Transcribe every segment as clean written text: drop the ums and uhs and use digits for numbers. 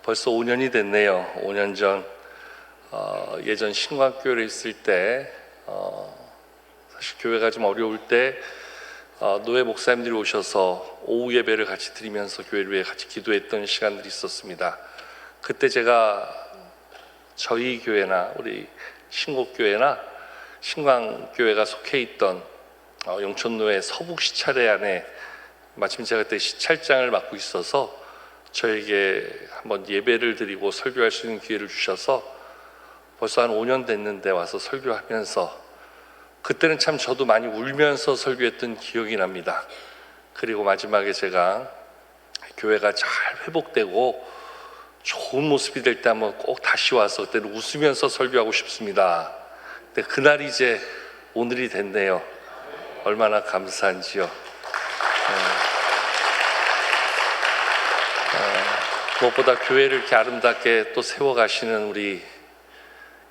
벌써 5년이 됐네요. 5년 전 예전 신광교회에 있을 때 사실 교회가 좀 어려울 때 노회 목사님들이 오셔서 오후 예배를 같이 드리면서 교회를 위해 같이 기도했던 시간들이 있었습니다. 그때 제가 저희 교회나 우리 신곡교회나 신광교회가 속해 있던 영촌노회 서북 시찰회 안에 마침 제가 그때 시찰장을 맡고 있어서 저에게 한번 예배를 드리고 설교할 수 있는 기회를 주셔서 벌써 한 5년 됐는데 와서 설교하면서 그때는 참 저도 많이 울면서 설교했던 기억이 납니다. 그리고 마지막에 제가 교회가 잘 회복되고 좋은 모습이 될 때 한번 꼭 다시 와서 그때는 웃으면서 설교하고 싶습니다. 근데 그날이 이제 오늘이 됐네요. 얼마나 감사한지요. 무엇보다 교회를 이렇게 아름답게 또 세워가시는 우리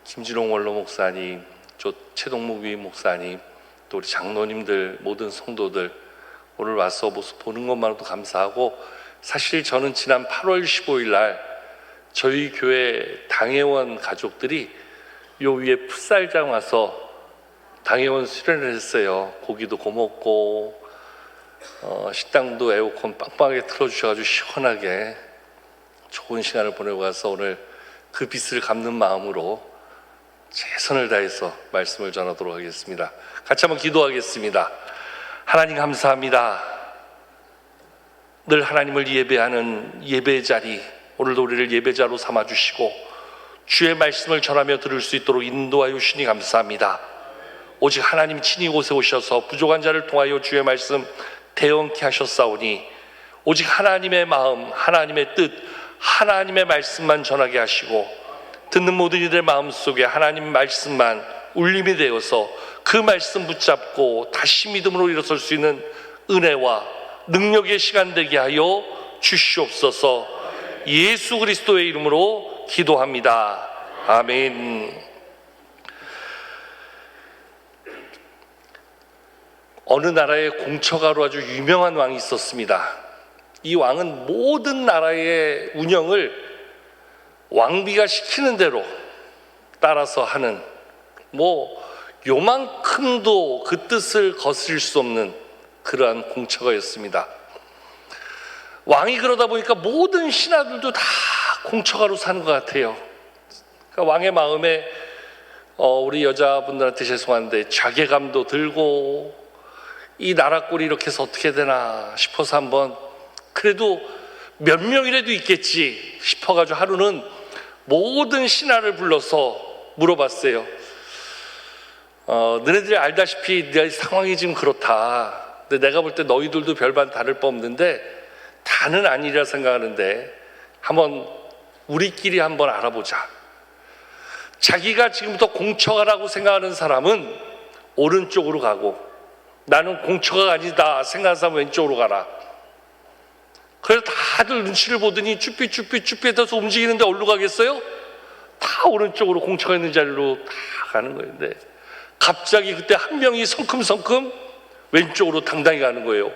김진홍 원로 목사님, 또 최동묵 위임 목사님, 또 우리 장로님들, 모든 성도들 오늘 와서 모습 보는 것만으로도 감사하고, 사실 저는 지난 8월 15일 날 저희 교회 당회원 가족들이 요 위에 풋살장 와서 당회원 수련을 했어요. 고기도 구웠고 식당도 에어컨 빵빵하게 틀어주셔가지고 시원하게 좋은 시간을 보내고 가서 오늘 그 빚을 갚는 마음으로 최선을 다해서 말씀을 전하도록 하겠습니다. 같이 한번 기도하겠습니다. 하나님 감사합니다. 늘 하나님을 예배하는 예배 자리, 오늘도 우리를 예배자로 삼아주시고 주의 말씀을 전하며 들을 수 있도록 인도하여 주시니 감사합니다. 오직 하나님 친히 이곳에 오셔서 부족한 자를 통하여 주의 말씀 대언케 하셨사오니 오직 하나님의 마음, 하나님의 뜻, 하나님의 말씀만 전하게 하시고 듣는 모든 이들의 마음속에 하나님 말씀만 울림이 되어서 그 말씀 붙잡고 다시 믿음으로 일어설 수 있는 은혜와 능력의 시간 되게 하여 주시옵소서. 예수 그리스도의 이름으로 기도합니다. 아멘. 어느 나라에 공처가로 아주 유명한 왕이 있었습니다. 이 왕은 모든 나라의 운영을 왕비가 시키는 대로 따라서 하는, 요만큼도 그 뜻을 거스릴 수 없는 그러한 공처가였습니다. 왕이 그러다 보니까 모든 신하들도 다 공처가로 사는 것 같아요. 그러니까 왕의 마음에 우리 여자분들한테 죄송한데 자괴감도 들고, 이 나라 꼴이 이렇게 해서 어떻게 되나 싶어서 한번 그래도 몇 명이라도 있겠지 싶어가지고 하루는 모든 신하를 불러서 물어봤어요. 너네들이 알다시피 내 상황이 지금 그렇다. 근데 내가 볼 때 너희들도 별반 다를 바 없는데 다는 아니라 생각하는데 한번 우리끼리 한번 알아보자. 자기가 지금부터 공처가라고 생각하는 사람은 오른쪽으로 가고, 나는 공처가 아니다 생각하는 사람은 왼쪽으로 가라. 그래서 다들 눈치를 보더니 쭈삐해서 움직이는데 어디로 가겠어요? 다 오른쪽으로 공처가 있는 자리로 다 가는 거예요. 근데 갑자기 그때 한 명이 성큼성큼 왼쪽으로 당당히 가는 거예요.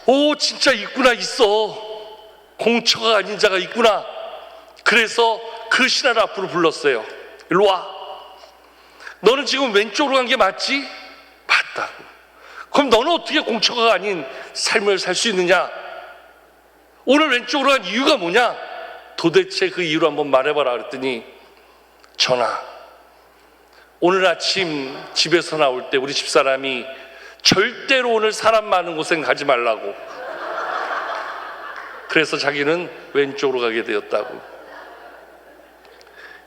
오, 진짜 있구나, 있어. 공처가 아닌 자가 있구나. 그래서 그 신하를 앞으로 불렀어요. 일로 와. 너는 지금 왼쪽으로 간 게 맞지? 맞다고. 그럼 너는 어떻게 공처가 아닌 삶을 살 수 있느냐? 오늘 왼쪽으로 간 이유가 뭐냐? 도대체 그 이유를 한번 말해봐라 그랬더니, 전하, 오늘 아침 집에서 나올 때 우리 집사람이 절대로 오늘 사람 많은 곳엔 가지 말라고, 그래서 자기는 왼쪽으로 가게 되었다고.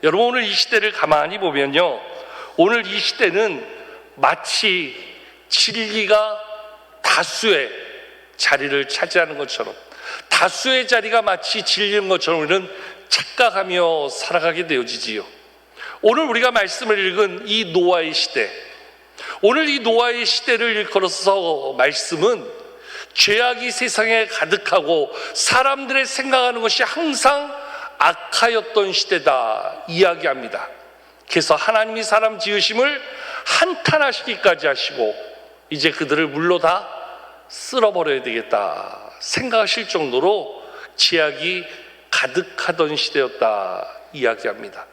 여러분, 오늘 이 시대를 가만히 보면요, 오늘 이 시대는 마치 진리가 다수의 자리를 차지하는 것처럼, 다수의 자리가 마치 진리인 것처럼 우리는 착각하며 살아가게 되어지지요. 오늘 우리가 말씀을 읽은 이 노아의 시대, 오늘 이 노아의 시대를 일컬어서 말씀은 죄악이 세상에 가득하고 사람들의 생각하는 것이 항상 악하였던 시대다 이야기합니다. 그래서 하나님이 사람 지으심을 한탄하시기까지 하시고 이제 그들을 물로 다 쓸어버려야 되겠다 생각하실 정도로 죄악이 가득하던 시대였다 이야기합니다.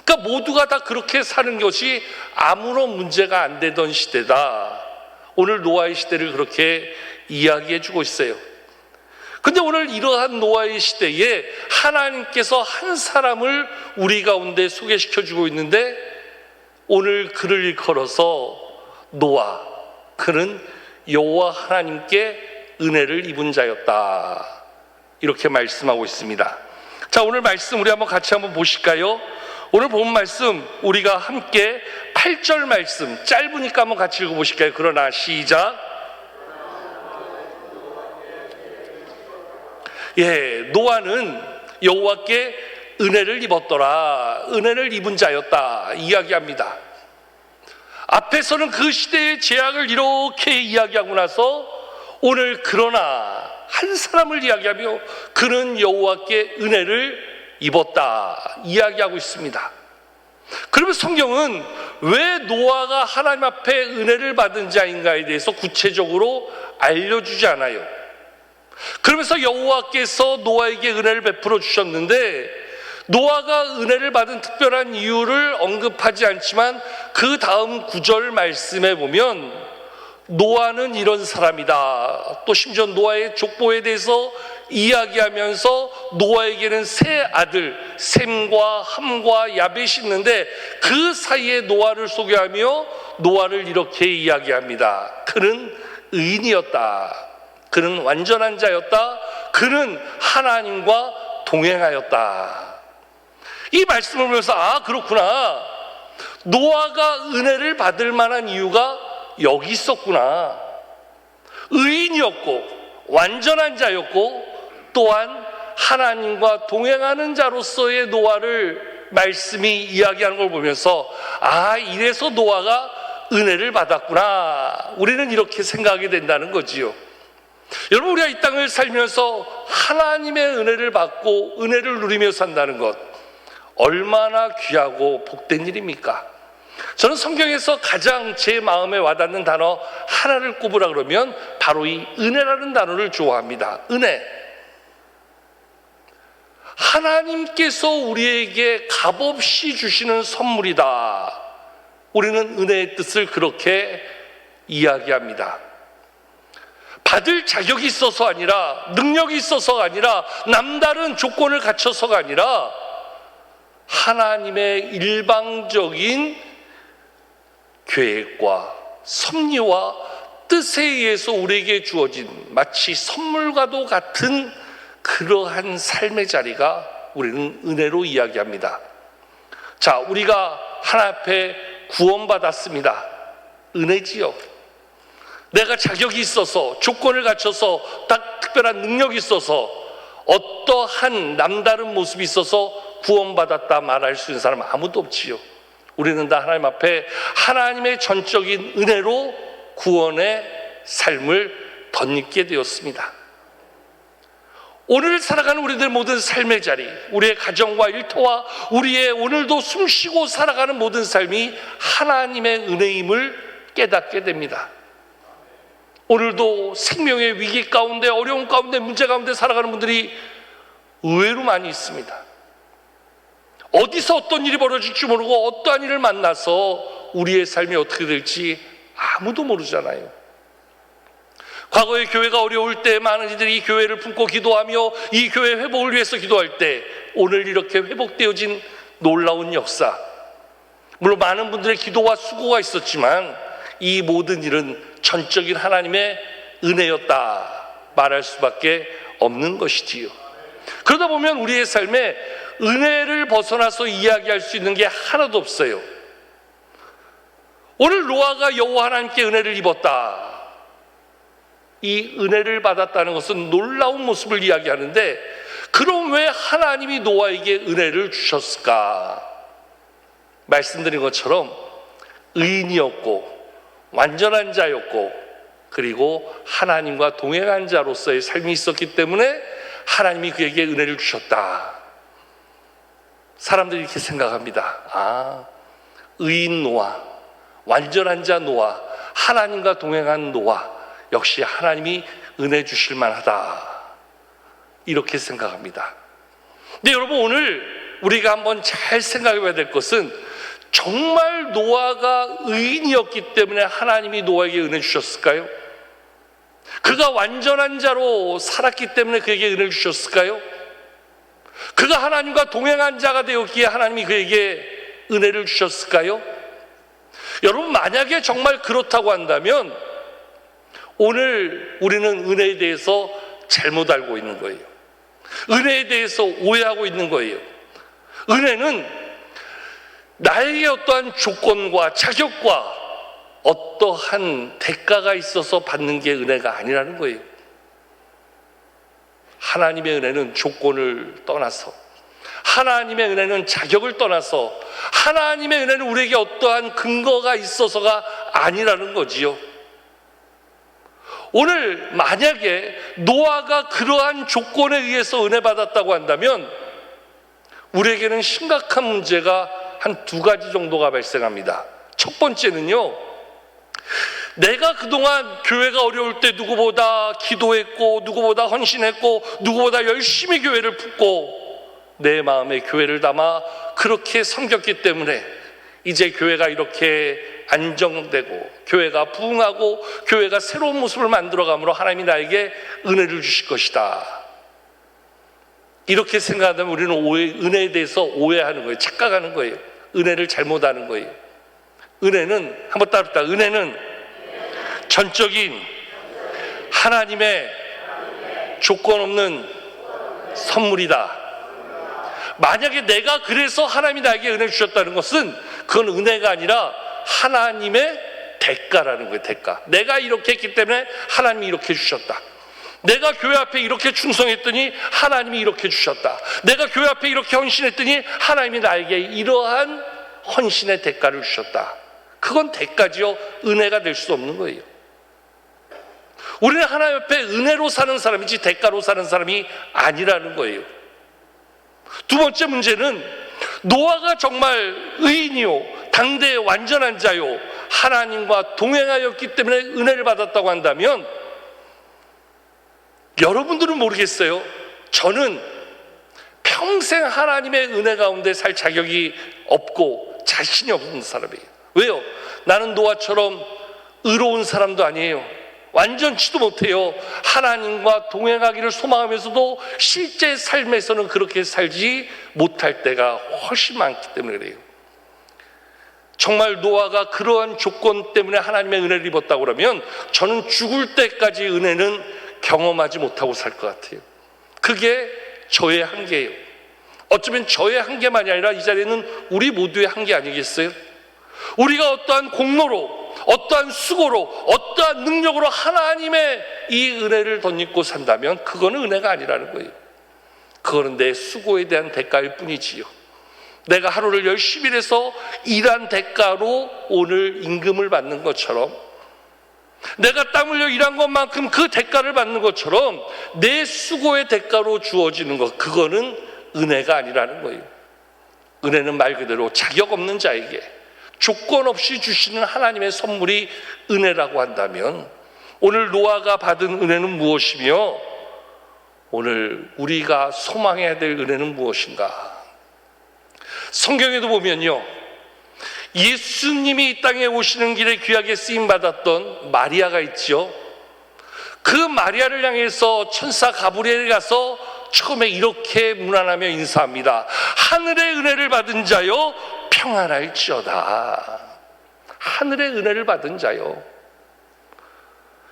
그러니까 모두가 다 그렇게 사는 것이 아무런 문제가 안 되던 시대다. 오늘 노아의 시대를 그렇게 이야기해 주고 있어요. 근데 오늘 이러한 노아의 시대에 하나님께서 한 사람을 우리 가운데 소개시켜 주고 있는데, 오늘 그를 일컬어서 노아, 그는 여호와 하나님께 은혜를 입은 자였다, 이렇게 말씀하고 있습니다. 자, 오늘 말씀 우리 같이 한번 보실까요? 오늘 본 말씀 우리가 함께 8절 말씀, 짧으니까 한번 같이 읽어보실까요? 그러나 시작. 노아는 여호와께 은혜를 입었더라, 은혜를 입은 자였다 이야기합니다. 앞에서는 그 시대의 죄악을 이렇게 이야기하고 나서 오늘 그러나 한 사람을 이야기하며 그는 여호와께 은혜를 입었다 이야기하고 있습니다. 그러면 성경은 왜 노아가 하나님 앞에 은혜를 받은 자인가에 대해서 구체적으로 알려주지 않아요. 그러면서 여호와께서 노아에게 은혜를 베풀어 주셨는데, 노아가 은혜를 받은 특별한 이유를 언급하지 않지만 그 다음 9절 말씀에 보면 노아는 이런 사람이다, 또 심지어 노아의 족보에 대해서 이야기하면서 노아에게는 세 아들 셈과 함과 야벳이 있는데 그 사이에 노아를 소개하며 노아를 이렇게 이야기합니다. 그는 의인이었다, 그는 완전한 자였다, 그는 하나님과 동행하였다. 이 말씀을 보면서 그렇구나, 노아가 은혜를 받을 만한 이유가 여기 있었구나. 의인이었고 완전한 자였고 또한 하나님과 동행하는 자로서의 노아를 말씀이 이야기하는 걸 보면서 이래서 노아가 은혜를 받았구나, 우리는 이렇게 생각하게 된다는 거지요. 여러분, 우리가 이 땅을 살면서 하나님의 은혜를 받고 은혜를 누리며 산다는 것 얼마나 귀하고 복된 일입니까? 저는 성경에서 가장 제 마음에 와닿는 단어 하나를 꼽으라 그러면 바로 이 은혜라는 단어를 좋아합니다. 은혜. 하나님께서 우리에게 값없이 주시는 선물이다. 우리는 은혜의 뜻을 그렇게 이야기합니다. 받을 자격이 있어서 아니라, 능력이 있어서가 아니라, 남다른 조건을 갖춰서가 아니라 하나님의 일방적인 계획과 섭리와 뜻에 의해서 우리에게 주어진 마치 선물과도 같은 그러한 삶의 자리가 우리는 은혜로 이야기합니다. 자, 우리가 하나님 앞에 구원받았습니다. 은혜지요. 내가 자격이 있어서, 조건을 갖춰서, 딱 특별한 능력이 있어서, 어떠한 남다른 모습이 있어서 구원받았다 말할 수 있는 사람 아무도 없지요. 우리는 다 하나님 앞에 하나님의 전적인 은혜로 구원의 삶을 덧입게 되었습니다. 오늘 살아가는 우리들 모든 삶의 자리, 우리의 가정과 일터와 우리의 오늘도 숨쉬고 살아가는 모든 삶이 하나님의 은혜임을 깨닫게 됩니다. 오늘도 생명의 위기 가운데, 어려움 가운데, 문제 가운데 살아가는 분들이 의외로 많이 있습니다. 어디서 어떤 일이 벌어질지 모르고 어떠한 일을 만나서 우리의 삶이 어떻게 될지 아무도 모르잖아요. 과거에 교회가 어려울 때 많은 이들이 이 교회를 품고 기도하며 이 교회 회복을 위해서 기도할 때 오늘 이렇게 회복되어진 놀라운 역사, 물론 많은 분들의 기도와 수고가 있었지만 이 모든 일은 전적인 하나님의 은혜였다 말할 수밖에 없는 것이지요. 그러다 보면 우리의 삶에 은혜를 벗어나서 이야기할 수 있는 게 하나도 없어요. 오늘 노아가 여호와 하나님께 은혜를 입었다, 이 은혜를 받았다는 것은 놀라운 모습을 이야기하는데, 그럼 왜 하나님이 노아에게 은혜를 주셨을까? 말씀드린 것처럼 의인이었고 완전한 자였고 그리고 하나님과 동행한 자로서의 삶이 있었기 때문에 하나님이 그에게 은혜를 주셨다. 사람들이 이렇게 생각합니다. 의인 노아, 완전한 자 노아, 하나님과 동행한 노아, 역시 하나님이 은혜 주실 만하다, 이렇게 생각합니다. 근데 여러분, 오늘 우리가 한번 잘 생각해 봐야 될 것은, 정말 노아가 의인이었기 때문에 하나님이 노아에게 은혜 주셨을까요? 그가 완전한 자로 살았기 때문에 그에게 은혜를 주셨을까요? 그가 하나님과 동행한 자가 되었기에 하나님이 그에게 은혜를 주셨을까요? 여러분, 만약에 정말 그렇다고 한다면 오늘 우리는 은혜에 대해서 잘못 알고 있는 거예요. 은혜에 대해서 오해하고 있는 거예요. 은혜는 나에게 어떠한 조건과 자격과 어떠한 대가가 있어서 받는 게 은혜가 아니라는 거예요. 하나님의 은혜는 조건을 떠나서, 하나님의 은혜는 자격을 떠나서, 하나님의 은혜는 우리에게 어떠한 근거가 있어서가 아니라는 거지요. 오늘 만약에 노아가 그러한 조건에 의해서 은혜 받았다고 한다면 우리에게는 심각한 문제가 한 두 가지 정도가 발생합니다. 첫 번째는요, 내가 그동안 교회가 어려울 때 누구보다 기도했고, 누구보다 헌신했고, 누구보다 열심히 교회를 품고 내 마음에 교회를 담아 그렇게 섬겼기 때문에 이제 교회가 이렇게 안정되고 교회가 부흥하고 교회가 새로운 모습을 만들어감으로 하나님이 나에게 은혜를 주실 것이다, 이렇게 생각하면 우리는 은혜에 대해서 오해하는 거예요. 착각하는 거예요. 은혜를 잘못하는 거예요. 은혜는, 한번 따릅시다. 은혜는 전적인 하나님의 조건 없는 선물이다. 만약에 내가 그래서 하나님이 나에게 은혜를 주셨다는 것은 그건 은혜가 아니라 하나님의 대가라는 거예요. 대가. 내가 이렇게 했기 때문에 하나님이 이렇게 주셨다. 내가 교회 앞에 이렇게 충성했더니 하나님이 이렇게 주셨다. 내가 교회 앞에 이렇게 헌신했더니 하나님이 나에게 이러한 헌신의 대가를 주셨다. 그건 대가지요, 은혜가 될 수 없는 거예요. 우리는 하나님 앞에 은혜로 사는 사람이지 대가로 사는 사람이 아니라는 거예요. 두 번째 문제는, 노아가 정말 의인이요 당대의 완전한 자요 하나님과 동행하였기 때문에 은혜를 받았다고 한다면, 여러분들은 모르겠어요. 저는 평생 하나님의 은혜 가운데 살 자격이 없고 자신이 없는 사람이에요. 왜요? 나는 노아처럼 의로운 사람도 아니에요. 완전치도 못해요. 하나님과 동행하기를 소망하면서도 실제 삶에서는 그렇게 살지 못할 때가 훨씬 많기 때문에 그래요. 정말 노아가 그러한 조건 때문에 하나님의 은혜를 입었다고 그러면 저는 죽을 때까지 은혜는 경험하지 못하고 살 것 같아요. 그게 저의 한계예요. 어쩌면 저의 한계만이 아니라 이 자리에는 우리 모두의 한계 아니겠어요? 우리가 어떠한 공로로, 어떠한 수고로, 어떠한 능력으로 하나님의 이 은혜를 덧입고 산다면 그거는 은혜가 아니라는 거예요. 그거는 내 수고에 대한 대가일 뿐이지요. 내가 하루를 열심히 해서 일한 대가로 오늘 임금을 받는 것처럼, 내가 땀 흘려 일한 것만큼 그 대가를 받는 것처럼 내 수고의 대가로 주어지는 것, 그거는 은혜가 아니라는 거예요. 은혜는 말 그대로 자격 없는 자에게 조건 없이 주시는 하나님의 선물이 은혜라고 한다면, 오늘 노아가 받은 은혜는 무엇이며 오늘 우리가 소망해야 될 은혜는 무엇인가? 성경에도 보면요, 예수님이 이 땅에 오시는 길에 귀하게 쓰임받았던 마리아가 있죠. 그 마리아를 향해서 천사 가브리엘이 가서 처음에 이렇게 문안하며 인사합니다. 하늘의 은혜를 받은 자여 평안할지어다. 하늘의 은혜를 받은 자요.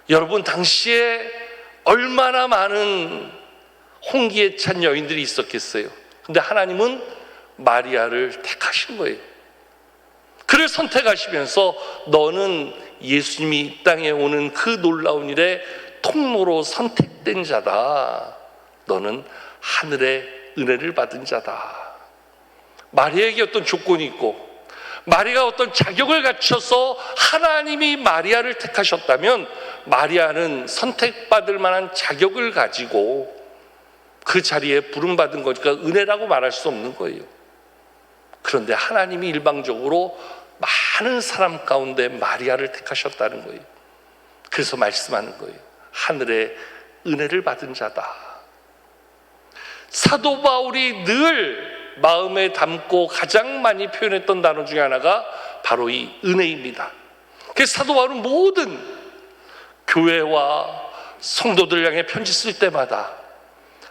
여러분, 당시에 얼마나 많은 홍기에 찬 여인들이 있었겠어요. 근데 하나님은 마리아를 택하신 거예요. 그를 선택하시면서 너는 예수님이 이 땅에 오는 그 놀라운 일에 통로로 선택된 자다. 너는 하늘의 은혜를 받은 자다. 마리아에게 어떤 조건이 있고 마리아가 어떤 자격을 갖춰서 하나님이 마리아를 택하셨다면 마리아는 선택받을 만한 자격을 가지고 그 자리에 부름받은 거니까 은혜라고 말할 수 없는 거예요. 그런데 하나님이 일방적으로 많은 사람 가운데 마리아를 택하셨다는 거예요. 그래서 말씀하는 거예요. 하늘의 은혜를 받은 자다. 사도 바울이 늘 마음에 담고 가장 많이 표현했던 단어 중에 하나가 바로 이 은혜입니다. 그래서 사도 바울은 모든 교회와 성도들 향해 편지 쓸 때마다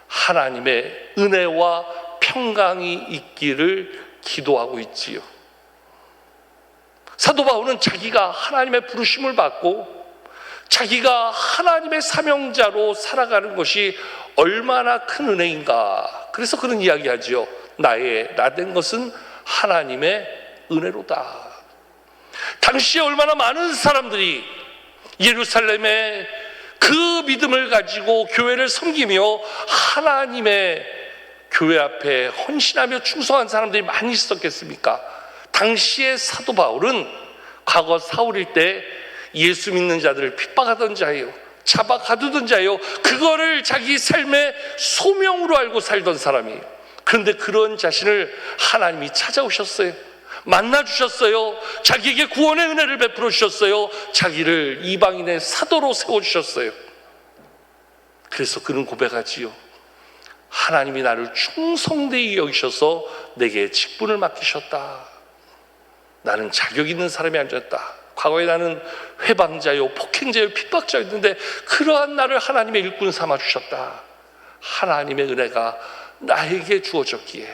하나님의 은혜와 평강이 있기를 기도하고 있지요. 사도 바울은 자기가 하나님의 부르심을 받고 자기가 하나님의 사명자로 살아가는 것이 얼마나 큰 은혜인가. 그래서 그런 이야기하지요. 나 된 것은 하나님의 은혜로다. 당시에 얼마나 많은 사람들이 예루살렘에 그 믿음을 가지고 교회를 섬기며 하나님의 교회 앞에 헌신하며 충성한 사람들이 많이 있었겠습니까? 당시에 사도 바울은 과거 사울일 때 예수 믿는 자들을 핍박하던 자예요. 잡아 가두던 자예요. 그거를 자기 삶의 소명으로 알고 살던 사람이에요. 그런데 그런 자신을 하나님이 찾아오셨어요. 만나주셨어요. 자기에게 구원의 은혜를 베풀어 주셨어요. 자기를 이방인의 사도로 세워주셨어요. 그래서 그는 고백하지요. 하나님이 나를 충성되이 여기셔서 내게 직분을 맡기셨다. 나는 자격 있는 사람이 아니었다. 과거에 나는 회방자요, 폭행자요, 핍박자였는데 그러한 나를 하나님의 일꾼 삼아 주셨다. 하나님의 은혜가 나에게 주어졌기에.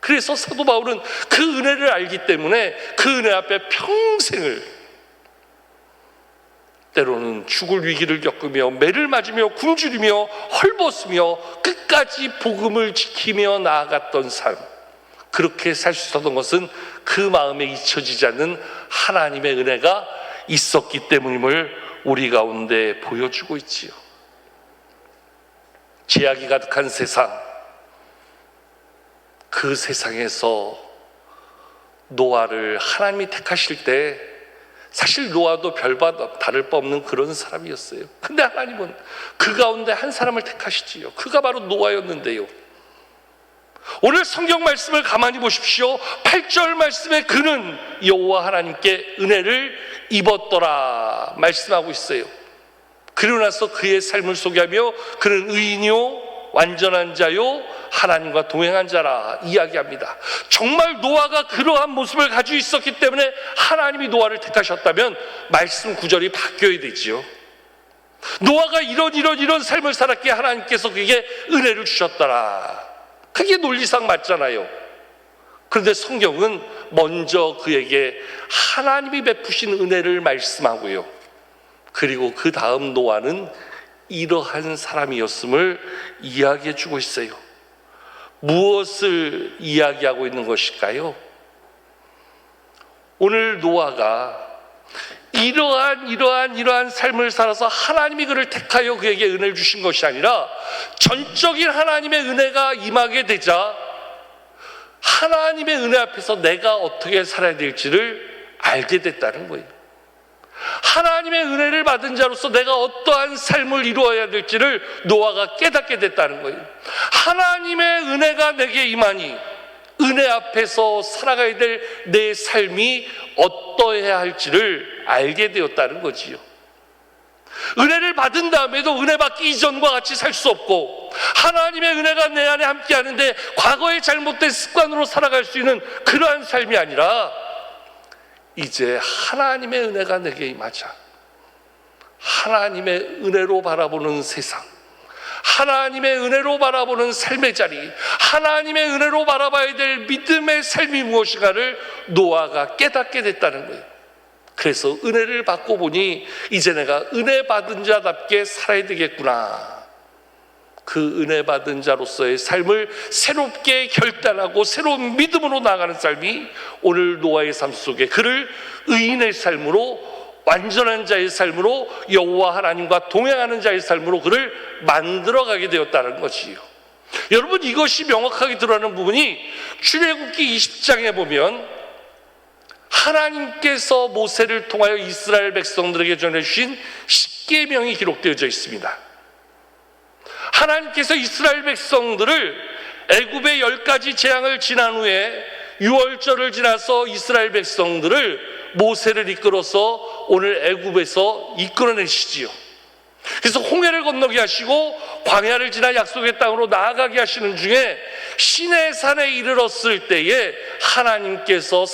그래서 사도 바울은 그 은혜를 알기 때문에 그 은혜 앞에 평생을, 때로는 죽을 위기를 겪으며 매를 맞으며 굶주리며 헐벗으며 끝까지 복음을 지키며 나아갔던 삶, 그렇게 살 수 있었던 것은 그 마음에 잊혀지지 않는 하나님의 은혜가 있었기 때문임을 우리 가운데 보여주고 있지요. 죄악이 가득한 세상, 그 세상에서 노아를 하나님이 택하실 때 사실 노아도 별바 다를 바 없는 그런 사람이었어요. 근데 하나님은 그 가운데 한 사람을 택하시지요. 그가 바로 노아였는데요. 오늘 성경 말씀을 가만히 보십시오. 8절 말씀에 그는 여호와 하나님께 은혜를 입었더라 말씀하고 있어요. 그러고 나서 그의 삶을 소개하며 그는 의인이요 완전한 자요 하나님과 동행한 자라 이야기합니다. 정말 노아가 그러한 모습을 가지고 있었기 때문에 하나님이 노아를 택하셨다면 말씀 구절이 바뀌어야 되지요. 노아가 이런 삶을 살았기에 하나님께서 그에게 은혜를 주셨더라. 그게 논리상 맞잖아요. 그런데 성경은 먼저 그에게 하나님이 베푸신 은혜를 말씀하고요. 그리고 그 다음 노아는 이러한 사람이었음을 이야기해 주고 있어요. 무엇을 이야기하고 있는 것일까요? 오늘 노아가 이러한 삶을 살아서 하나님이 그를 택하여 그에게 은혜를 주신 것이 아니라 전적인 하나님의 은혜가 임하게 되자 하나님의 은혜 앞에서 내가 어떻게 살아야 될지를 알게 됐다는 거예요. 하나님의 은혜를 받은 자로서 내가 어떠한 삶을 이루어야 될지를 노아가 깨닫게 됐다는 거예요. 하나님의 은혜가 내게 임하니 은혜 앞에서 살아가야 될 내 삶이 어떠해야 할지를 알게 되었다는 거지요. 은혜를 받은 다음에도 은혜 받기 이전과 같이 살 수 없고 하나님의 은혜가 내 안에 함께 하는데 과거의 잘못된 습관으로 살아갈 수 있는 그러한 삶이 아니라 이제 하나님의 은혜가 내게 임하자 하나님의 은혜로 바라보는 세상, 하나님의 은혜로 바라보는 삶의 자리, 하나님의 은혜로 바라봐야 될 믿음의 삶이 무엇인가를 노아가 깨닫게 됐다는 거예요. 그래서 은혜를 받고 보니 이제 내가 은혜 받은 자답게 살아야 되겠구나. 그 은혜 받은 자로서의 삶을 새롭게 결단하고 새로운 믿음으로 나아가는 삶이 오늘 노아의 삶 속에 그를 의인의 삶으로, 완전한 자의 삶으로, 여호와 하나님과 동행하는 자의 삶으로 그를 만들어가게 되었다는 것이요. 여러분, 이것이 명확하게 드러나는 부분이 출애굽기 20장에 보면 하나님께서 모세를 통하여 이스라엘 백성들에게 전해주신 십계명이 기록되어져 있습니다. 하나님께서 이스라엘 백성들을 애굽의 10가지 재앙을 지난 후에 6월절을 지나서 이스라엘 백성들을 모세를 이끌어서 오늘 애굽에서 이끌어내시지요. 그래서 홍해를 건너게 하시고 광야를 지나 약속의 땅으로 나아가게 하시는 중에 시내산에 이르렀을 때에 하나님께서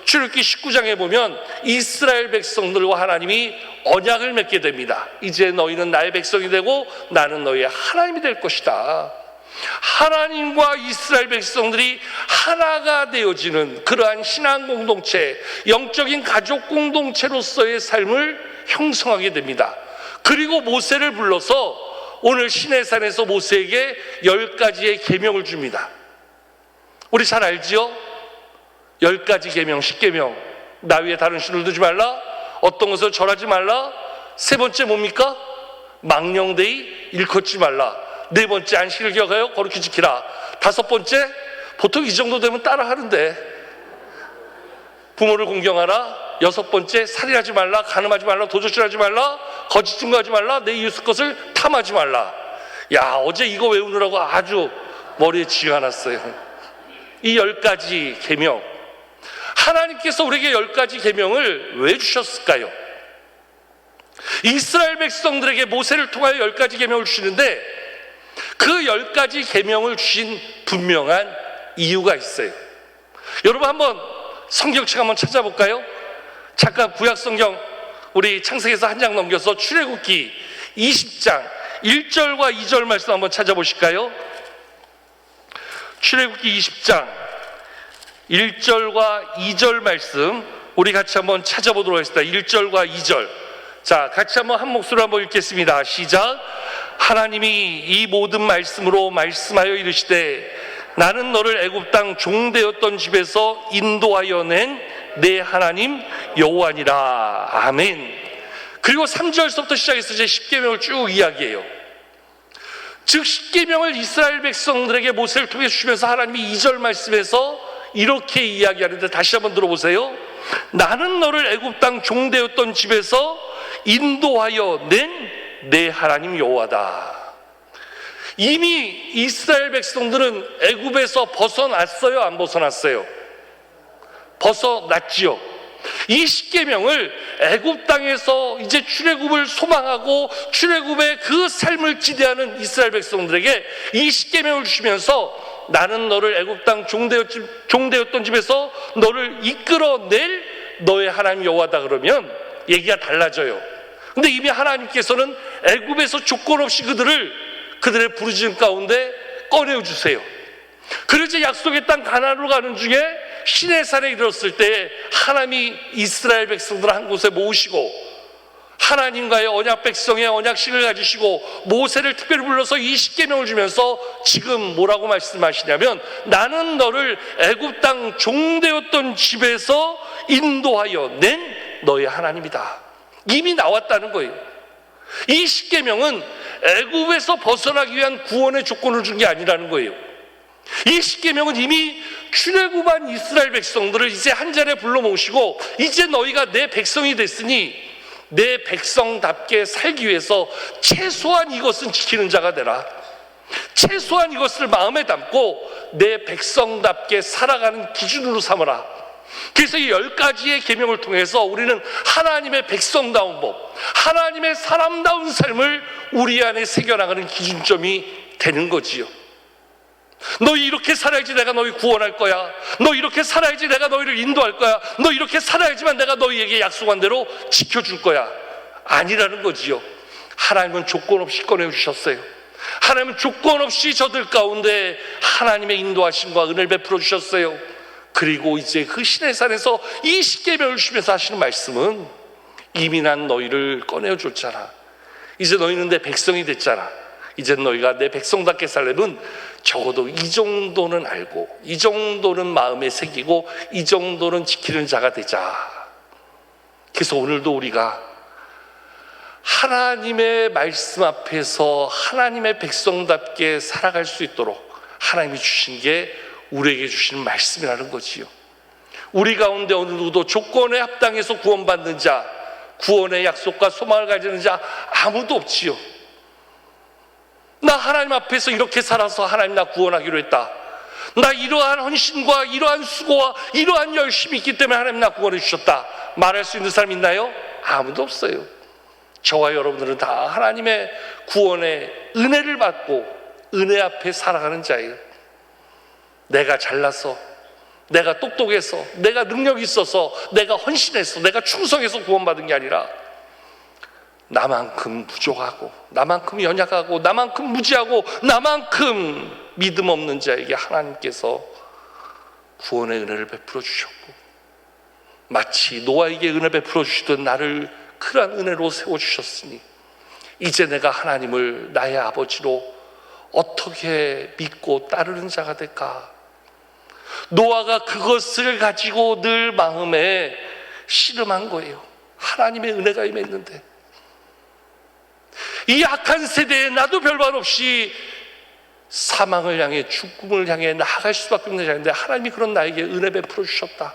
출애굽기 19장에 보면 이스라엘 백성들과 하나님이 언약을 맺게 됩니다. 이제 너희는 나의 백성이 되고 나는 너희의 하나님이 될 것이다. 하나님과 이스라엘 백성들이 하나가 되어지는 그러한 신앙 공동체, 영적인 가족 공동체로서의 삶을 형성하게 됩니다. 그리고 모세를 불러서 오늘 시내산에서 모세에게 10가지의 계명을 줍니다. 우리 잘 알지요? 10가지 계명, 10계명. 나 위에 다른 신을 두지 말라, 어떤 것을 절하지 말라. 세 번째 뭡니까? 망령되이 일컫지 말라. 네 번째, 안식을 기억하여 거룩히 지키라. 다섯 번째, 보통 이 정도 되면 따라 하는데, 부모를 공경하라. 여섯 번째, 살인하지 말라, 간음하지 말라, 도적질하지 말라, 거짓 증거하지 말라, 내 이웃의 것을 탐하지 말라. 야, 어제 이거 외우느라고 아주 머리에 쥐가 났어요. 이 10가지 계명, 하나님께서 우리에게 10가지 계명을 왜 주셨을까요? 이스라엘 백성들에게 모세를 통하여 10가지 계명을 주시는데 그 10가지 계명을 주신 분명한 이유가 있어요. 여러분 한번 성경책 한번 찾아볼까요? 잠깐 구약 성경 우리 창세기에서 한 장 넘겨서 출애굽기 20장 1절과 2절 말씀 한번 찾아보실까요? 출애굽기 20장 1절과 2절 말씀 우리 같이 한번 찾아보도록 하겠습니다. 1절과 2절. 자, 같이 한번 한 목소리로 한번 읽겠습니다. 시작. 하나님이 이 모든 말씀으로 말씀하여 이르시되 나는 너를 애굽 땅 종되었던 집에서 인도하여 낸 내 하나님 여호와니라. 아멘. 그리고 3절부터 시작해서 이제 10계명을 쭉 이야기해요. 즉 10계명을 이스라엘 백성들에게 모세를 통해 주시면서 하나님이 2절 말씀에서 이렇게 이야기하는데 다시 한번 들어보세요. 나는 너를 애굽 땅 종되었던 집에서 인도하여 낸 내 하나님 여호와다. 이미 이스라엘 백성들은 애굽에서 벗어났어요, 안 벗어났어요? 벗어났지요. 이 10계명을 애굽 땅에서 이제 출애굽을 소망하고 출애굽의 그 삶을 기대하는 이스라엘 백성들에게 이 10계명을 주시면서 나는 너를 애굽 땅 종되었던 집에서 너를 이끌어낼 너의 하나님 여호와다 그러면 얘기가 달라져요. 근데 이미 하나님께서는 애굽에서 조건 없이 그들의 부르짖음 가운데 꺼내어 주세요. 그래서 약속의 땅 가나안으로 가는 중에 시내산에 이르렀을 때 하나님이 이스라엘 백성들을 한 곳에 모으시고 하나님과의 언약 백성의 언약식을 가지시고 모세를 특별히 불러서 이 10계명을 주면서 지금 뭐라고 말씀하시냐면 나는 너를 애굽 땅 종되었던 집에서 인도하여 낸 너의 하나님이다. 이미 나왔다는 거예요. 이 10계명은 애굽에서 벗어나기 위한 구원의 조건을 준 게 아니라는 거예요. 이 10계명은 이미 출애굽한 이스라엘 백성들을 이제 한 자리에 불러 모시고 이제 너희가 내 백성이 됐으니 내 백성답게 살기 위해서 최소한 이것은 지키는 자가 되라. 최소한 이것을 마음에 담고 내 백성답게 살아가는 기준으로 삼아라. 그래서 이 10가지의 계명을 통해서 우리는 하나님의 백성다운 법, 하나님의 사람다운 삶을 우리 안에 새겨나가는 기준점이 되는 거지요. 너 이렇게 살아야지 내가 너희 구원할 거야. 너 이렇게 살아야지 내가 너희를 인도할 거야. 너 이렇게 살아야지만 내가 너희에게 약속한 대로 지켜줄 거야. 아니라는 거지요. 하나님은 조건 없이 꺼내주셨어요. 하나님은 조건 없이 저들 가운데 하나님의 인도하심과 은혜를 베풀어 주셨어요. 그리고 이제 그 시내산에서 이 10계명을 주시면서 하시는 말씀은 이미 난 너희를 꺼내어 줬잖아. 이제 너희는 내 백성이 됐잖아. 이제 너희가 내 백성답게 살려면 적어도 이 정도는 알고 이 정도는 마음에 새기고 이 정도는 지키는 자가 되자. 그래서 오늘도 우리가 하나님의 말씀 앞에서 하나님의 백성답게 살아갈 수 있도록 하나님이 주신 게 우리에게 주시는 말씀이라는 거지요. 우리 가운데 어느 누구도 조건에 합당해서 구원받는 자, 구원의 약속과 소망을 가지는 자 아무도 없지요. 나 하나님 앞에서 이렇게 살아서 하나님 나 구원하기로 했다. 나 이러한 헌신과 이러한 수고와 이러한 열심이 있기 때문에 하나님 나 구원해 주셨다. 말할 수 있는 사람 있나요? 아무도 없어요. 저와 여러분들은 다 하나님의 구원의 은혜를 받고 은혜 앞에 살아가는 자예요. 내가 잘나서, 내가 똑똑해서, 내가 능력이 있어서, 내가 헌신해서, 내가 충성해서 구원받은 게 아니라 나만큼 부족하고, 나만큼 연약하고, 나만큼 무지하고, 나만큼 믿음 없는 자에게 하나님께서 구원의 은혜를 베풀어 주셨고, 마치 노아에게 은혜 베풀어 주시듯 나를 그러한 은혜로 세워주셨으니 이제 내가 하나님을 나의 아버지로 어떻게 믿고 따르는 자가 될까? 노아가 그것을 가지고 늘 마음에 씨름한 거예요. 하나님의 은혜가 임했는데 이 악한 세대에 나도 별반 없이 사망을 향해, 죽음을 향해 나아갈 수밖에 없는 자인데 하나님이 그런 나에게 은혜 베풀어 주셨다.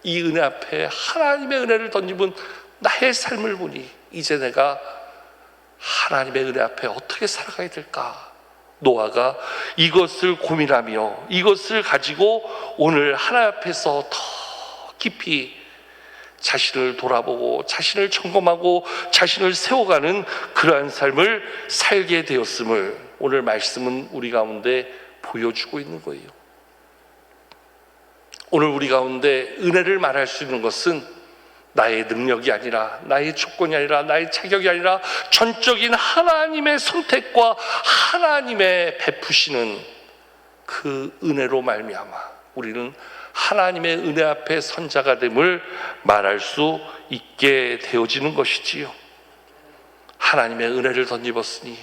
이 은혜 앞에 하나님의 은혜를 던지면 나의 삶을 보니 이제 내가 하나님의 은혜 앞에 어떻게 살아가야 될까? 노아가 이것을 고민하며 이것을 가지고 오늘 하나님 앞에서 더 깊이 자신을 돌아보고 자신을 점검하고 자신을 세워가는 그러한 삶을 살게 되었음을 오늘 말씀은 우리 가운데 보여주고 있는 거예요. 오늘 우리 가운데 은혜를 말할 수 있는 것은 나의 능력이 아니라, 나의 조건이 아니라, 나의 자격이 아니라 전적인 하나님의 선택과 하나님의 베푸시는 그 은혜로 말미암아 우리는 하나님의 은혜 앞에 선자가 됨을 말할 수 있게 되어지는 것이지요. 하나님의 은혜를 덧입었으니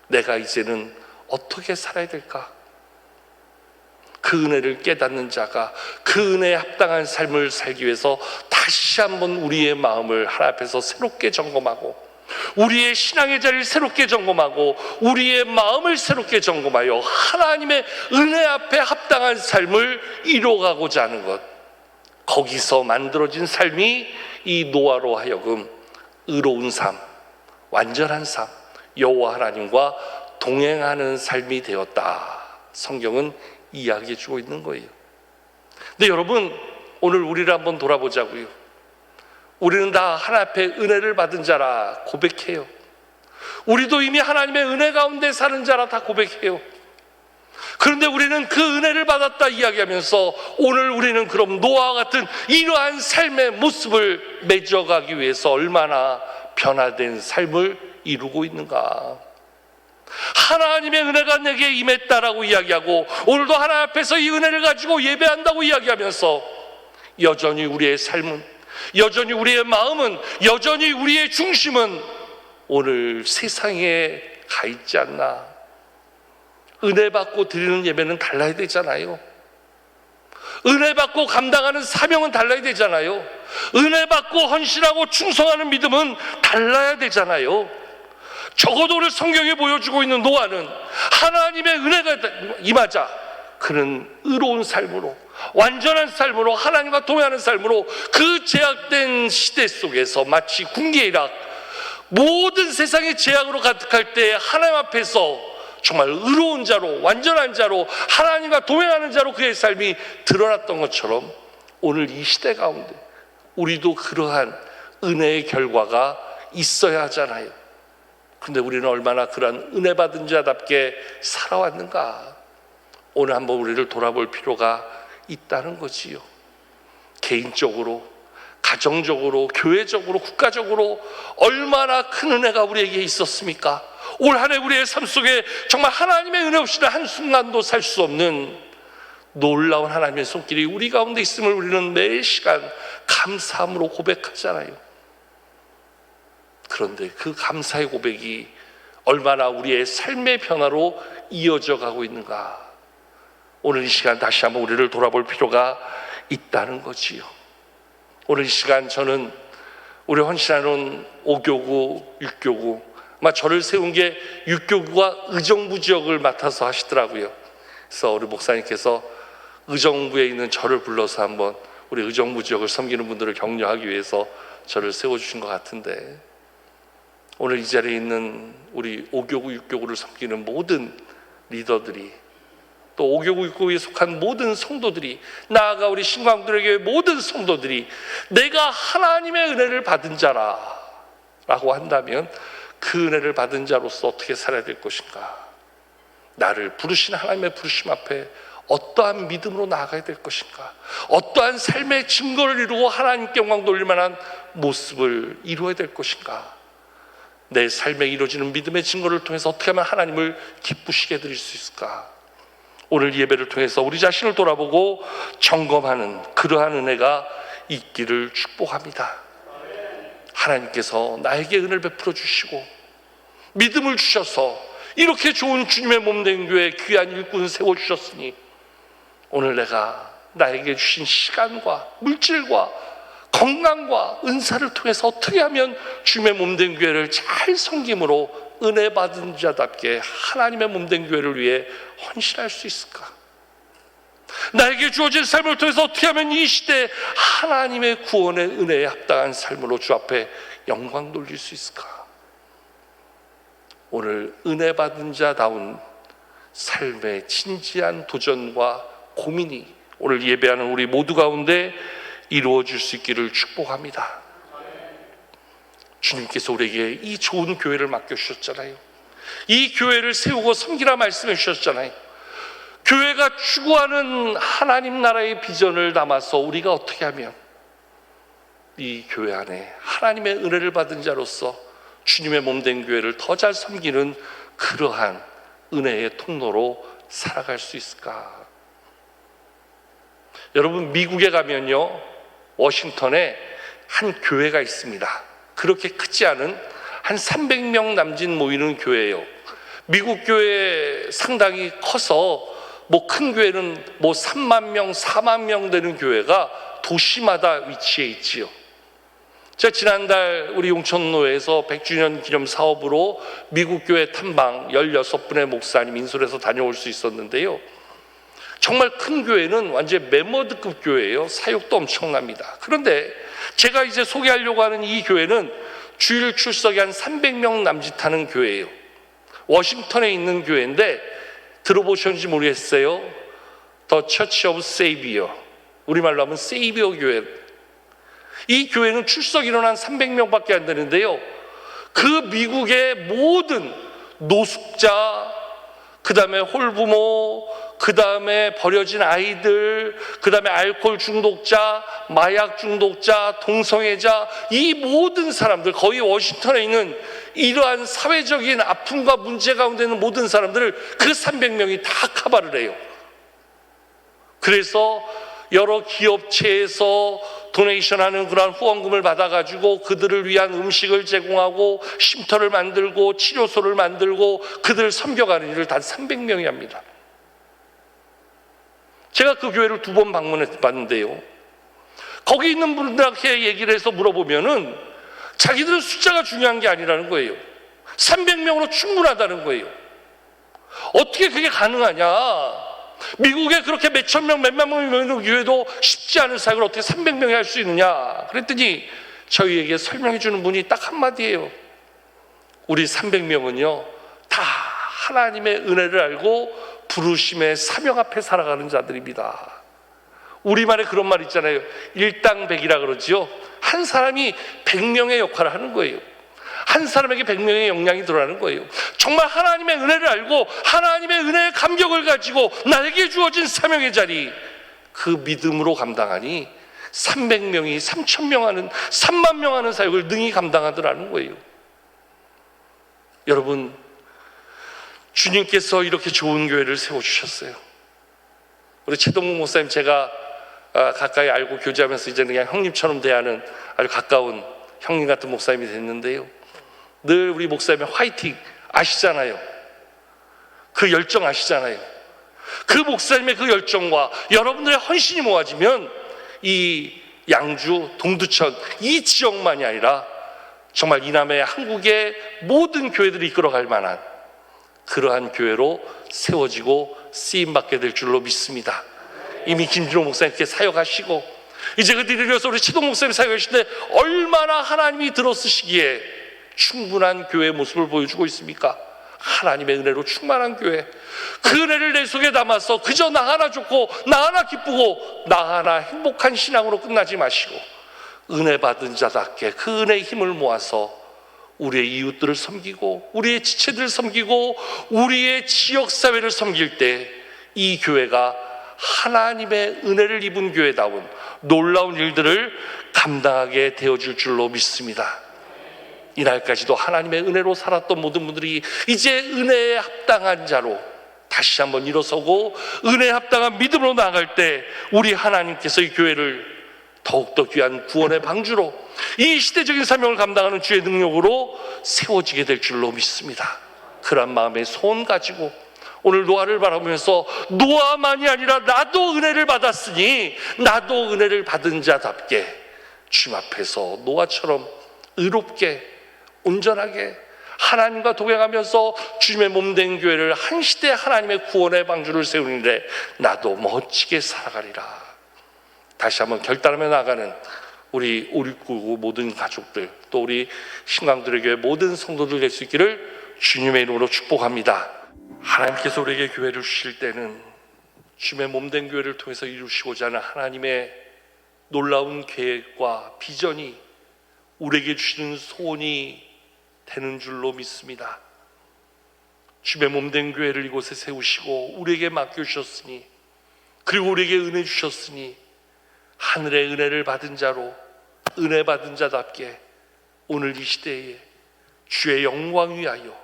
내가 이제는 어떻게 살아야 될까? 그 은혜를 깨닫는 자가 그 은혜에 합당한 삶을 살기 위해서 다시 한번 우리의 마음을 하나님 앞에서 새롭게 점검하고 우리의 신앙의 자리를 새롭게 점검하고 우리의 마음을 새롭게 점검하여 하나님의 은혜 앞에 합당한 삶을 이뤄가고자 하는 것, 거기서 만들어진 삶이 이 노아로 하여금 의로운 삶, 완전한 삶, 여호와 하나님과 동행하는 삶이 되었다. 성경은 이야기해 주고 있는 거예요. 근데 여러분, 오늘 우리를 한번 돌아보자고요. 우리는 다 하나님 앞에 은혜를 받은 자라 고백해요. 우리도 이미 하나님의 은혜 가운데 사는 자라 다 고백해요. 그런데 우리는 그 은혜를 받았다 이야기하면서 오늘 우리는 그럼 노아와 같은 이러한 삶의 모습을 맺어가기 위해서 얼마나 변화된 삶을 이루고 있는가? 하나님의 은혜가 내게 임했다라고 이야기하고 오늘도 하나님 앞에서 이 은혜를 가지고 예배한다고 이야기하면서 여전히 우리의 삶은, 여전히 우리의 마음은, 여전히 우리의 중심은 오늘 세상에 가 있지 않나? 은혜 받고 드리는 예배는 달라야 되잖아요. 은혜 받고 감당하는 사명은 달라야 되잖아요. 은혜 받고 헌신하고 충성하는 믿음은 달라야 되잖아요. 적어도 오늘 성경에 보여주고 있는 노아는 하나님의 은혜가 임하자 그는 의로운 삶으로, 완전한 삶으로, 하나님과 동행하는 삶으로 그 제약된 시대 속에서 마치 군계일학 모든 세상의 제약으로 가득할 때 하나님 앞에서 정말 의로운 자로, 완전한 자로, 하나님과 동행하는 자로 그의 삶이 드러났던 것처럼 오늘 이 시대 가운데 우리도 그러한 은혜의 결과가 있어야 하잖아요. 근데 우리는 얼마나 그러한 은혜 받은 자답게 살아왔는가? 오늘 한번 우리를 돌아볼 필요가 있다는 거지요. 개인적으로, 가정적으로, 교회적으로, 국가적으로 얼마나 큰 은혜가 우리에게 있었습니까? 올 한 해 우리의 삶 속에 정말 하나님의 은혜 없이는 한순간도 살 수 없는 놀라운 하나님의 손길이 우리 가운데 있음을 우리는 매 시간 감사함으로 고백하잖아요. 그런데 그 감사의 고백이 얼마나 우리의 삶의 변화로 이어져 가고 있는가? 오늘 이 시간 다시 한번 우리를 돌아볼 필요가 있다는 거지요. 오늘 이 시간 저는 우리 헌신하는 5교구, 6교구, 아마 저를 세운 게 6교구가 의정부 지역을 맡아서 하시더라고요. 그래서 우리 목사님께서 의정부에 있는 저를 불러서 한번 우리 의정부 지역을 섬기는 분들을 격려하기 위해서 저를 세워주신 것 같은데, 오늘 이 자리에 있는 우리 5교구, 6교구를 섬기는 모든 리더들이, 또 5교구, 6교구에 속한 모든 성도들이, 나아가 우리 신광들에게 모든 성도들이 내가 하나님의 은혜를 받은 자라 라고 한다면 그 은혜를 받은 자로서 어떻게 살아야 될 것인가? 나를 부르신 하나님의 부르심 앞에 어떠한 믿음으로 나아가야 될 것인가? 어떠한 삶의 증거를 이루고 하나님께 영광 돌릴 만한 모습을 이루어야 될 것인가? 내 삶에 이루어지는 믿음의 증거를 통해서 어떻게 하면 하나님을 기쁘시게 해드릴 수 있을까? 오늘 예배를 통해서 우리 자신을 돌아보고 점검하는 그러한 은혜가 있기를 축복합니다. 하나님께서 나에게 은혜를 베풀어 주시고 믿음을 주셔서 이렇게 좋은 주님의 몸된 교회 귀한 일꾼 세워주셨으니 오늘 내가 나에게 주신 시간과 물질과 건강과 은사를 통해서 어떻게 하면 주님의 몸된 교회를 잘 섬김으로 은혜 받은 자답게 하나님의 몸된 교회를 위해 헌신할 수 있을까? 나에게 주어진 삶을 통해서 어떻게 하면 이 시대에 하나님의 구원의 은혜에 합당한 삶으로 주 앞에 영광 돌릴 수 있을까? 오늘 은혜 받은 자다운 삶의 진지한 도전과 고민이 오늘 예배하는 우리 모두 가운데 이루어질 수 있기를 축복합니다. 주님께서 우리에게 이 좋은 교회를 맡겨주셨잖아요. 이 교회를 세우고 섬기라 말씀해 주셨잖아요. 교회가 추구하는 하나님 나라의 비전을 담아서 우리가 어떻게 하면 이 교회 안에 하나님의 은혜를 받은 자로서 주님의 몸된 교회를 더 잘 섬기는 그러한 은혜의 통로로 살아갈 수 있을까? 여러분, 미국에 가면요, 워싱턴에 한 교회가 있습니다. 그렇게 크지 않은 한 300명 남짓 모이는 교회예요. 미국 교회 상당히 커서 큰 교회는 3만 명, 4만 명 되는 교회가 도시마다 위치해 있지요. 제가 지난달 우리 용천노회에서 100주년 기념 사업으로 미국 교회 탐방 16분의 목사님 인솔에서 다녀올 수 있었는데요. 정말 큰 교회는 완전 메머드급 교회예요. 사역도 엄청납니다. 그런데 제가 이제 소개하려고 하는 이 교회는 주일 출석이 한 300명 남짓하는 교회예요. 워싱턴에 있는 교회인데 들어보셨는지 모르겠어요. The Church of Savior, 우리말로 하면 세이비어 교회. 이 교회는 출석 인원 한 300명밖에 안 되는데요, 그 미국의 모든 노숙자, 그 다음에 홀부모, 그 다음에 버려진 아이들, 그 다음에 알코올 중독자, 마약 중독자, 동성애자, 이 모든 사람들, 거의 워싱턴에 있는 이러한 사회적인 아픔과 문제 가운데 있는 모든 사람들을 그 300명이 다 커버를 해요. 그래서 여러 기업체에서 도네이션하는 그런 후원금을 받아가지고 그들을 위한 음식을 제공하고 쉼터를 만들고 치료소를 만들고 그들을 섬겨가는 일을 단 300명이 합니다. 제가 그 교회를 2번 방문해봤는데요, 거기 있는 분들한테 얘기를 해서 물어보면은 자기들은 숫자가 중요한 게 아니라는 거예요. 300명으로 충분하다는 거예요. 어떻게 그게 가능하냐? 미국에 그렇게 몇천 명, 몇만 명이 있는 교회도 쉽지 않은 사역을 어떻게 300명이 할 수 있느냐? 그랬더니 저희에게 설명해 주는 분이 딱 한마디예요. 우리 300명은요 다 하나님의 은혜를 알고 부르심의 사명 앞에 살아가는 자들입니다. 우리말에 그런 말 있잖아요. 일당백이라 그러지요. 한 사람이 100명의 역할을 하는 거예요. 한 사람에게 100명의 역량이 들어가는 거예요. 정말 하나님의 은혜를 알고 하나님의 은혜의 감격을 가지고 나에게 주어진 사명의 자리, 그 믿음으로 감당하니 300명이 3,000명 하는, 3만 명 하는 사역을 능히 감당하더라는 거예요. 여러분, 주님께서 이렇게 좋은 교회를 세워주셨어요. 우리 최동국 목사님 제가 가까이 알고 교제하면서 이제는 그냥 형님처럼 대하는 아주 가까운 형님 같은 목사님이 됐는데요, 늘 우리 목사님의 화이팅 아시잖아요. 그 열정 아시잖아요. 그 목사님의 그 열정과 여러분들의 헌신이 모아지면 이 양주, 동두천 이 지역만이 아니라 정말 이남의 한국의 모든 교회들이 이끌어갈 만한 그러한 교회로 세워지고 쓰임받게 될 줄로 믿습니다. 이미 김진호 목사님께 사역하시고 이제 그들이 이어서 우리 최동 목사님 사역하시는데 얼마나 하나님이 들어쓰시기에 충분한 교회의 모습을 보여주고 있습니까? 하나님의 은혜로 충만한 교회, 그 은혜를 내 속에 담아서 그저 나 하나 좋고 나 하나 기쁘고 나 하나 행복한 신앙으로 끝나지 마시고 은혜 받은 자답게 그 은혜의 힘을 모아서 우리의 이웃들을 섬기고 우리의 지체들을 섬기고 우리의 지역사회를 섬길 때 이 교회가 하나님의 은혜를 입은 교회다운 놀라운 일들을 감당하게 되어줄 줄로 믿습니다. 이날까지도 하나님의 은혜로 살았던 모든 분들이 이제 은혜에 합당한 자로 다시 한번 일어서고 은혜에 합당한 믿음으로 나아갈 때 우리 하나님께서 이 교회를 더욱더 귀한 구원의 방주로 이 시대적인 사명을 감당하는 주의 능력으로 세워지게 될 줄로 믿습니다. 그런 마음의 소원 가지고 오늘 노아를 바라보면서 노아만이 아니라 나도 은혜를 받았으니 나도 은혜를 받은 자답게 주님 앞에서 노아처럼 의롭게 온전하게 하나님과 동행하면서 주님의 몸된 교회를 한 시대 하나님의 구원의 방주를 세우는데 나도 멋지게 살아가리라. 다시 한번 결단하며 나가는 우리 5699 모든 가족들, 또 우리 신강들의 교회 모든 성도들 될 수 있기를 주님의 이름으로 축복합니다. 하나님께서 우리에게 교회를 주실 때는 주님의 몸된 교회를 통해서 이루시고자 하는 하나님의 놀라운 계획과 비전이 우리에게 주시는 소원이 되는 줄로 믿습니다. 주님의 몸된 교회를 이곳에 세우시고 우리에게 맡겨주셨으니, 그리고 우리에게 은혜 주셨으니 하늘의 은혜를 받은 자로 은혜 받은 자답게 오늘 이 시대에 주의 영광 위하여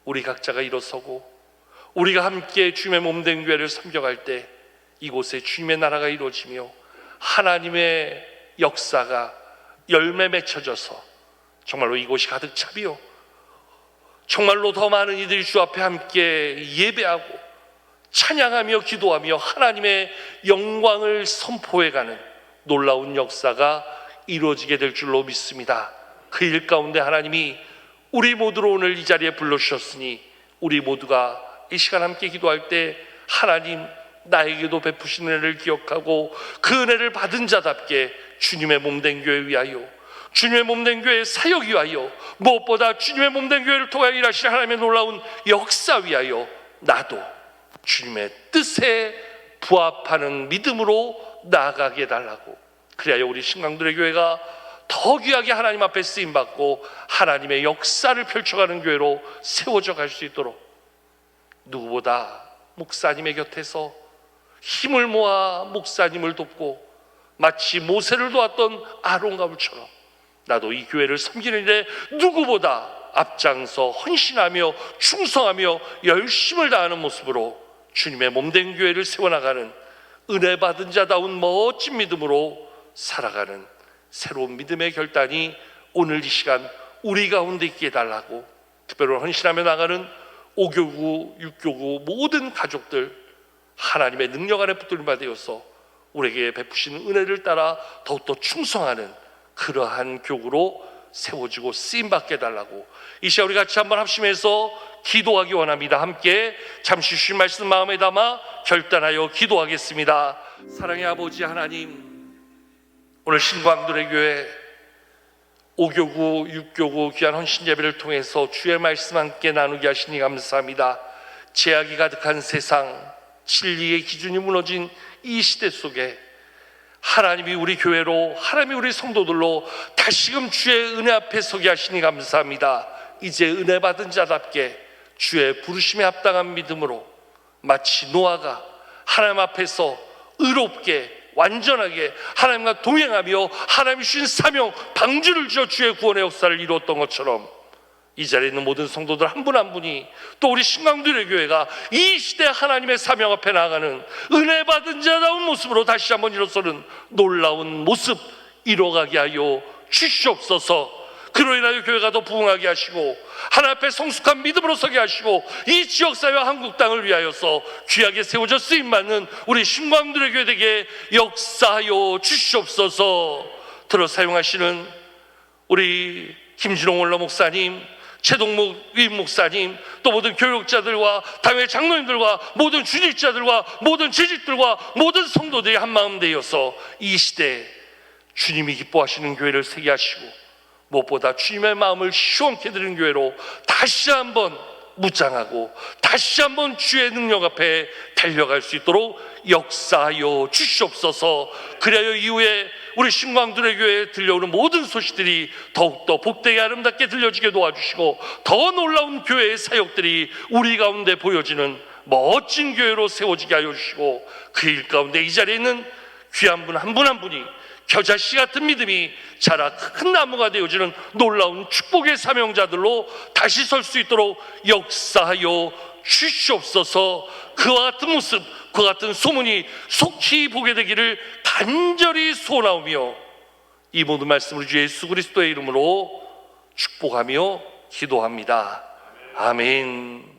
우리 각자가 일어서고 우리가 함께 주님의 몸된 교회를 섬겨갈 때 이곳에 주님의 나라가 이루어지며 하나님의 역사가 열매 맺혀져서 정말로 이곳이 가득 차비요 정말로 더 많은 이들이 주 앞에 함께 예배하고 찬양하며 기도하며 하나님의 영광을 선포해가는 놀라운 역사가 이루어지게 될 줄로 믿습니다. 그 일 가운데 하나님이 우리 모두를 오늘 이 자리에 불러주셨으니 우리 모두가 이 시간 함께 기도할 때 하나님 나에게도 베푸신 은혜를 기억하고 그 은혜를 받은 자답게 주님의 몸된 교회 위하여 주님의 몸된 교회의 사역 위하여 무엇보다 주님의 몸된 교회를 통하여 일하시는 하나님의 놀라운 역사 위하여 나도 주님의 뜻에 부합하는 믿음으로 나아가게 해달라고, 그래야 우리 신강들의 교회가 더 귀하게 하나님 앞에 쓰임받고 하나님의 역사를 펼쳐가는 교회로 세워져 갈 수 있도록 누구보다 목사님의 곁에서 힘을 모아 목사님을 돕고 마치 모세를 도왔던 아론 가부처럼 나도 이 교회를 섬기는 일에 누구보다 앞장서 헌신하며 충성하며 열심을 다하는 모습으로 주님의 몸된 교회를 세워나가는 은혜 받은 자다운 멋진 믿음으로 살아가는 새로운 믿음의 결단이 오늘 이 시간 우리 가운데 있게 해달라고, 특별히 헌신하며 나가는 5교구, 6교구 모든 가족들 하나님의 능력 안에 붙들림 받으어서 우리에게 베푸신 은혜를 따라 더욱더 충성하는 그러한 교구로 세워지고 쓰임받게 해달라고 이 시간 우리 같이 한번 합심해서 기도하기 원합니다. 함께 잠시 주신 말씀 마음에 담아 결단하여 기도하겠습니다. 사랑의 아버지 하나님, 오늘 신광들의 교회 5교구, 6교구 귀한 헌신 예배를 통해서 주의 말씀 함께 나누게 하시니 감사합니다. 죄악이 가득한 세상, 진리의 기준이 무너진 이 시대 속에 하나님이 우리 교회로, 하나님이 우리 성도들로 다시금 주의 은혜 앞에 서게 하시니 감사합니다. 이제 은혜 받은 자답게 주의 부르심에 합당한 믿음으로 마치 노아가 하나님 앞에서 의롭게 완전하게 하나님과 동행하며 하나님이 주신 사명 방주를 지어 주의 구원의 역사를 이루었던 것처럼 이 자리에 있는 모든 성도들 한 분 한 분이, 또 우리 신강들의 교회가 이 시대 하나님의 사명 앞에 나아가는 은혜 받은 자다운 모습으로 다시 한번 일어서는 놀라운 모습 이뤄가게 하여 주시옵소서. 그로 인하여 교회가 더 부흥하게 하시고 하나님 앞에 성숙한 믿음으로 서게 하시고 이 지역사회와 한국 땅을 위하여서 귀하게 세워져 쓰임받는 우리 신광들의 교회 되게 역사하여 주시옵소서. 들어 사용하시는 우리 김진홍 원로 목사님, 최동묵 위임 목사님, 또 모든 교육자들과 당회 장로님들과 모든 주직자들과 모든 재직들과 모든 성도들이 한마음 되어서 이 시대에 주님이 기뻐하시는 교회를 세게 하시고 무엇보다 주님의 마음을 시원케 드리는 교회로 다시 한번 무장하고 다시 한번 주의 능력 앞에 달려갈 수 있도록 역사하여 주시옵소서. 그리하여 이후에 우리 신광두레 교회에 들려오는 모든 소식들이 더욱더 복되게 아름답게 들려지게 도와주시고, 더 놀라운 교회의 사역들이 우리 가운데 보여지는 멋진 교회로 세워지게 하여 주시고, 그 일 가운데 이 자리에 있는 귀한 분 한 분 한 분이 겨자씨 같은 믿음이 자라 큰 나무가 되어지는 놀라운 축복의 사명자들로 다시 설 수 있도록 역사하여 주시옵소서. 그와 같은 모습, 그와 같은 소문이 속히 보게 되기를 간절히 소원하오며, 이 모든 말씀을 주 예수 그리스도의 이름으로 축복하며 기도합니다. 아멘.